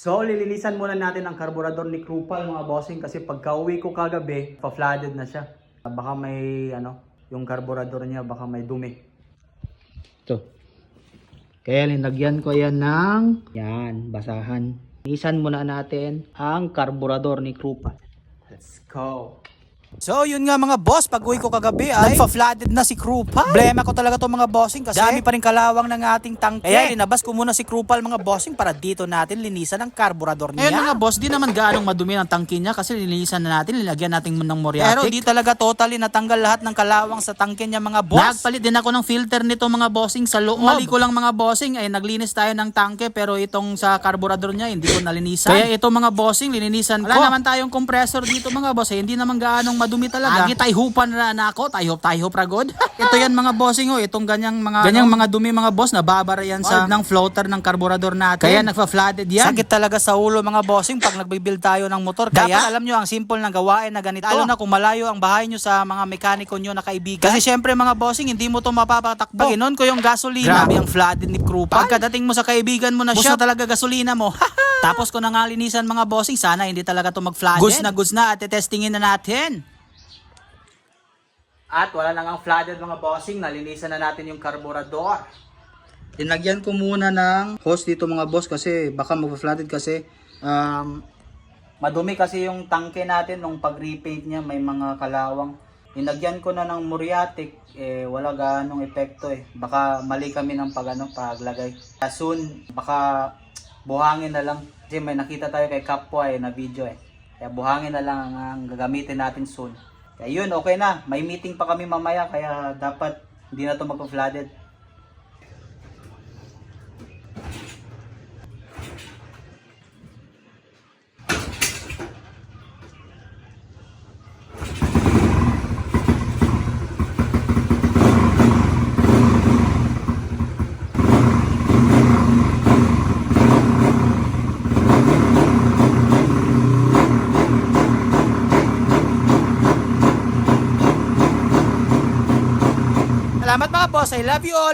So, lilinisan muna natin ang karburador ni Krupal mga bossing kasi pagka-uwi ko kagabi, pa-flooded na siya. Baka may yung karburador niya baka may dumi. Ito. Kaya linagyan ko yan ng basahan. Linisan muna natin ang karburador ni Krupal. Let's go. So yun nga mga boss, pag uwi ko kagabi ay nagpa-flooded na si Krupal. Problema ko talaga to mga bossing kasi dami pa rin kalawang ng ating tangke. Kaya linabas ko muna si Krupal mga bossing para dito natin linisan ang karburador niya. Ngayon mga boss, di naman gaanong madumi ng tangke niya kasi linisan na natin, nilagyan natin ng muriatic. Pero di talaga totally natanggal lahat ng kalawang sa tangke niya mga boss. Nagpalit din ako ng filter nito mga bossing sa loob. Mali ko lang mga bossing ay naglinis tayo ng tangke pero itong sa karburador niya hindi ko nalinisan. Kaya ito mga bossing lininisan ko. Wala naman tayong compressor dito mga boss, hindi naman gaanong madumi talaga. Agi tayhupan na ako, tayhop ragod. Ito yan mga bossing itong ganyang mga dumi mga boss, nababara yan sa ng floater ng karburador natin. Kaya nagfa-flooded yan. Sakit talaga sa ulo mga bossing pag nagbibuild tayo ng motor. Kaya dapat alam nyo ang simple ng gawain na ganito. Lalo na kung malayo ang bahay nyo sa mga mekaniko nyo na kaibigan. Kasi syempre mga bossing, hindi mo to mapapatakbo. Pag inon ko yung gasolina, grabe ang flooded ni Krupal. Pagkadating mo sa kaibigan mo na siya, talaga gasolina mo. Tapos ko na nga linisan mga bossing, sana hindi talaga to mag-flooded. Goods na at testingin na natin. At wala nang ang flooded mga bossing, nalinisan na natin yung karburador. Tinagyan ko muna ng hose dito mga boss kasi baka mag-flooded kasi madumi kasi yung tangke natin nung pag-repaint niya, may mga kalawang. Tinagyan ko na ng muriatic, wala ganong epekto Baka mali kami ng paglagay. Soon, baka buhangin na lang. Kasi may nakita tayo kay Kapwa na video Kaya buhangin na lang ang gagamitin natin soon. Kaya yun, okay na. May meeting pa kami mamaya kaya dapat hindi na ito magpa-flooded. Salamat mga boss, I love you all.